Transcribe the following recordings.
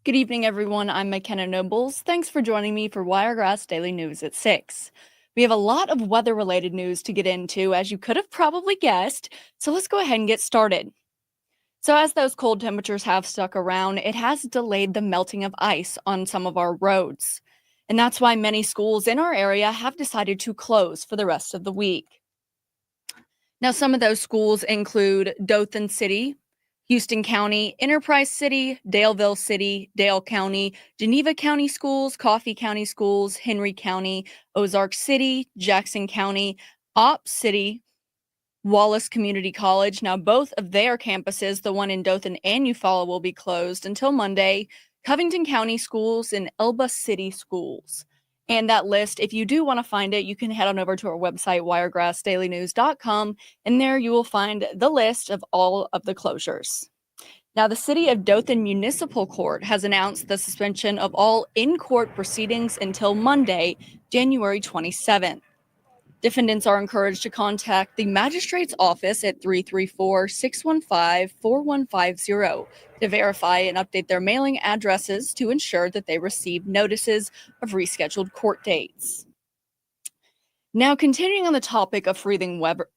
Good evening, everyone. I'm McKenna Nobles. Thanks for joining me for Wiregrass Daily News at 6. We have a lot of weather-related news to get into, as you could have probably guessed, so let's go ahead and get started. So as those cold temperatures have stuck around, it has delayed the melting of ice on some of our roads. And that's why many schools in our area have decided to close for the rest of the week. Now, some of those schools include Dothan City, Houston County, Enterprise City, Daleville City, Dale County, Geneva County Schools, Coffee County Schools, Henry County, Ozark City, Jackson County, Opp City, Wallace Community College. Now, both of their campuses, the one in Dothan and Eufaula, will be closed until Monday. Covington County Schools and Elba City Schools. And that list, if you do want to find it, you can head on over to our website, wiregrassdailynews.com, and there you will find the list of all of the closures. Now, the City of Dothan Municipal Court has announced the suspension of all in-court proceedings until Monday, January 27th. Defendants are encouraged to contact the magistrate's office at 334-615-4150 to verify and update their mailing addresses to ensure that they receive notices of rescheduled court dates. Now, continuing on the topic of freezing weather,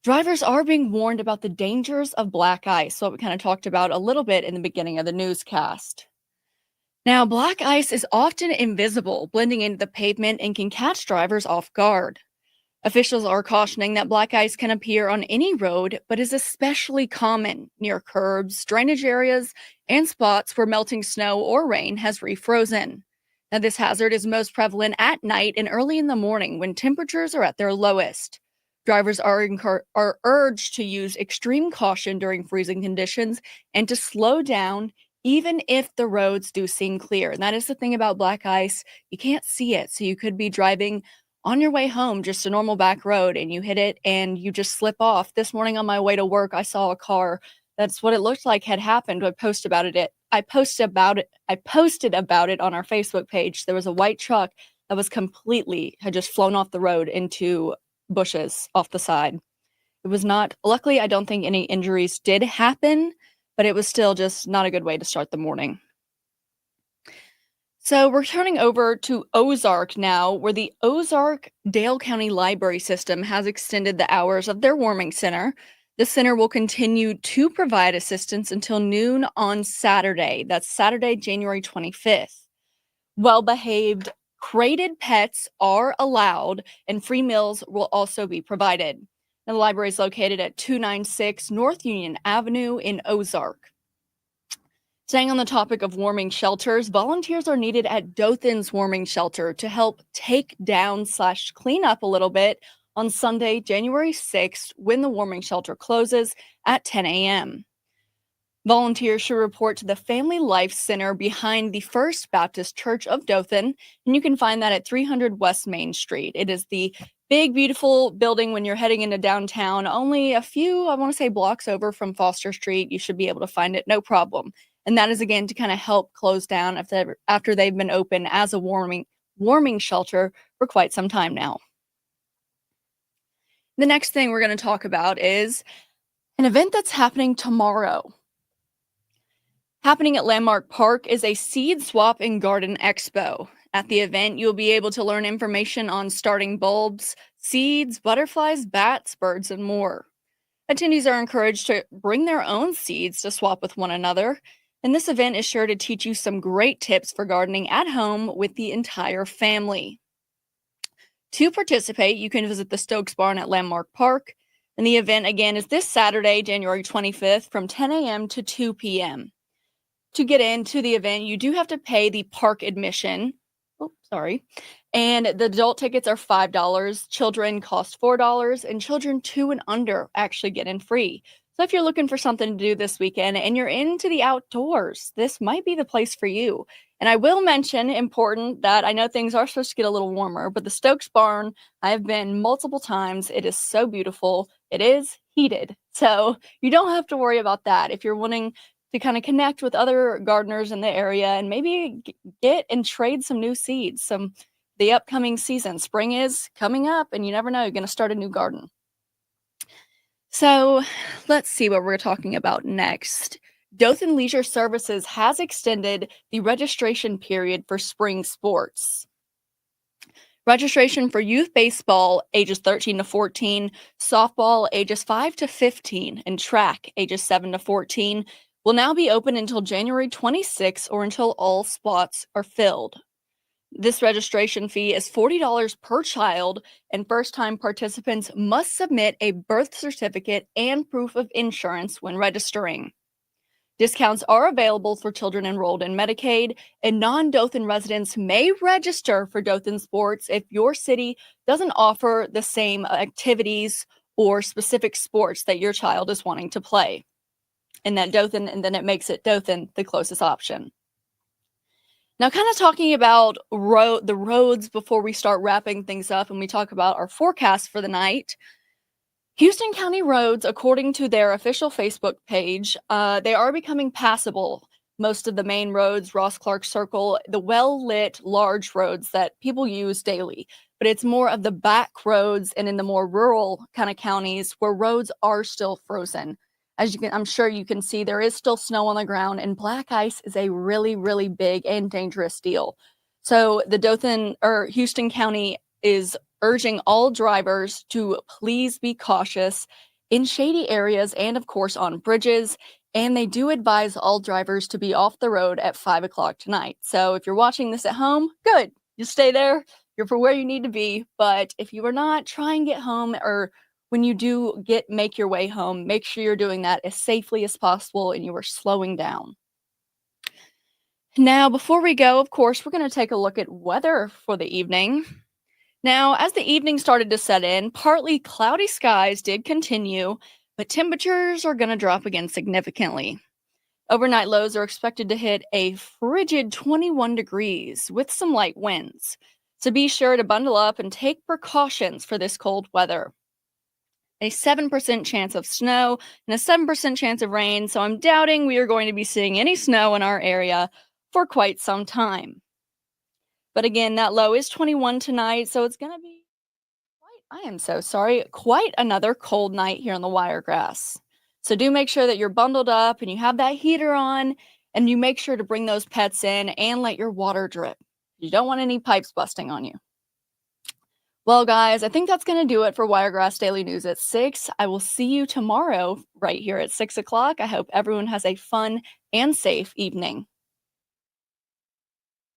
drivers are being warned about the dangers of black ice, what we kind of talked about a little bit in the beginning of the newscast. Now, black ice is often invisible, blending into the pavement and can catch drivers off guard. Officials are cautioning that black ice can appear on any road, but is especially common near curbs, drainage areas, and spots where melting snow or rain has refrozen. Now, this hazard is most prevalent at night and early in the morning when temperatures are at their lowest. Drivers are urged to use extreme caution during freezing conditions and to slow down even if the roads do seem clear. And that is the thing about black ice. You can't see it. So you could be driving on your way home, just a normal back road, and you hit it and you just slip off. This morning on my way to work, I saw a car. That's what it looked like had happened. I posted about it on our Facebook page. There was a white truck that had just flown off the road into bushes off the side. It was not, luckily, I don't think any injuries did happen, but it was still just not a good way to start the morning. So we're turning over to Ozark now, where the Ozark Dale County Library System has extended the hours of their warming center. The center will continue to provide assistance until noon on Saturday. That's Saturday, January 25th. Well-behaved, crated pets are allowed, and free meals will also be provided. The library is located at 296 North Union Avenue in Ozark. Staying on the topic of warming shelters, volunteers are needed at Dothan's warming shelter to help take down / clean up a little bit on Sunday, January 6th, when the warming shelter closes at 10 a.m. Volunteers should report to the Family Life Center behind the First Baptist Church of Dothan, and you can find that at 300 West Main Street. It is the big, beautiful building when you're heading into downtown, only a few, I want to say, blocks over from Foster Street. You should be able to find it, no problem. And that is, again, to kind of help close down after they've been open as a warming shelter for quite some time now. The next thing we're going to talk about is an event that's happening tomorrow. Happening at Landmark Park is a Seed Swap and Garden Expo. At the event, you'll be able to learn information on starting bulbs, seeds, butterflies, bats, birds, and more. Attendees are encouraged to bring their own seeds to swap with one another, and this event is sure to teach you some great tips for gardening at home with the entire family. To participate, you can visit the Stokes Barn at Landmark Park, and the event again is this Saturday, January 25th from 10 a.m. to 2 p.m. To get into the event, you do have to pay the park admission. And the adult tickets are $5. Children cost $4, and children 2 and under actually get in free. So if you're looking for something to do this weekend and you're into the outdoors, this might be the place for you. And I will mention, important, that I know things are supposed to get a little warmer, but the Stokes Barn, I have been multiple times. It is so beautiful. It is heated, so you don't have to worry about that. If you're wanting to kind of connect with other gardeners in the area and maybe get and trade some new seeds, the upcoming season. Spring is coming up, and you never know, you're going to start a new garden. So let's see what we're talking about next. Dothan Leisure Services has extended the registration period for spring sports. Registration for youth baseball ages 13 to 14, softball ages 5 to 15, and track ages 7 to 14 will now be open until January 26 or until all spots are filled. This registration fee is $40 per child, and first-time participants must submit a birth certificate and proof of insurance when registering. Discounts are available for children enrolled in Medicaid, and non-Dothan residents may register for Dothan sports if your city doesn't offer the same activities or specific sports that your child is wanting to play. And then it makes it Dothan the closest option. Now, kind of talking about the roads before we start wrapping things up and we talk about our forecast for the night. Houston County roads, according to their official Facebook page, they are becoming passable. Most of the main roads, Ross Clark Circle, the well-lit large roads that people use daily. But it's more of the back roads and in the more rural kind of counties where roads are still frozen. I'm sure you can see, there is still snow on the ground, and black ice is a really, really big and dangerous deal. So the Houston County is urging all drivers to please be cautious in shady areas and, of course, on bridges. And they do advise all drivers to be off the road at 5 o'clock tonight. So if you're watching this at home, good. You stay there. You're for where you need to be. But if you are not, try and get home, or when you do make your way home, make sure you're doing that as safely as possible and you are slowing down. Now, before we go, of course, we're going to take a look at weather for the evening. Now, as the evening started to set in, partly cloudy skies did continue, but temperatures are going to drop again significantly. Overnight lows are expected to hit a frigid 21 degrees with some light winds. So be sure to bundle up and take precautions for this cold weather. A 7% chance of snow and a 7% chance of rain, so I'm doubting we are going to be seeing any snow in our area for quite some time. But again, that low is 21 tonight, so it's going to be quite another cold night here on the Wiregrass. So do make sure that you're bundled up and you have that heater on, and you make sure to bring those pets in and let your water drip. You don't want any pipes busting on you. Well, guys, I think that's going to do it for Wiregrass Daily News at 6. I will see you tomorrow right here at 6 o'clock. I hope everyone has a fun and safe evening.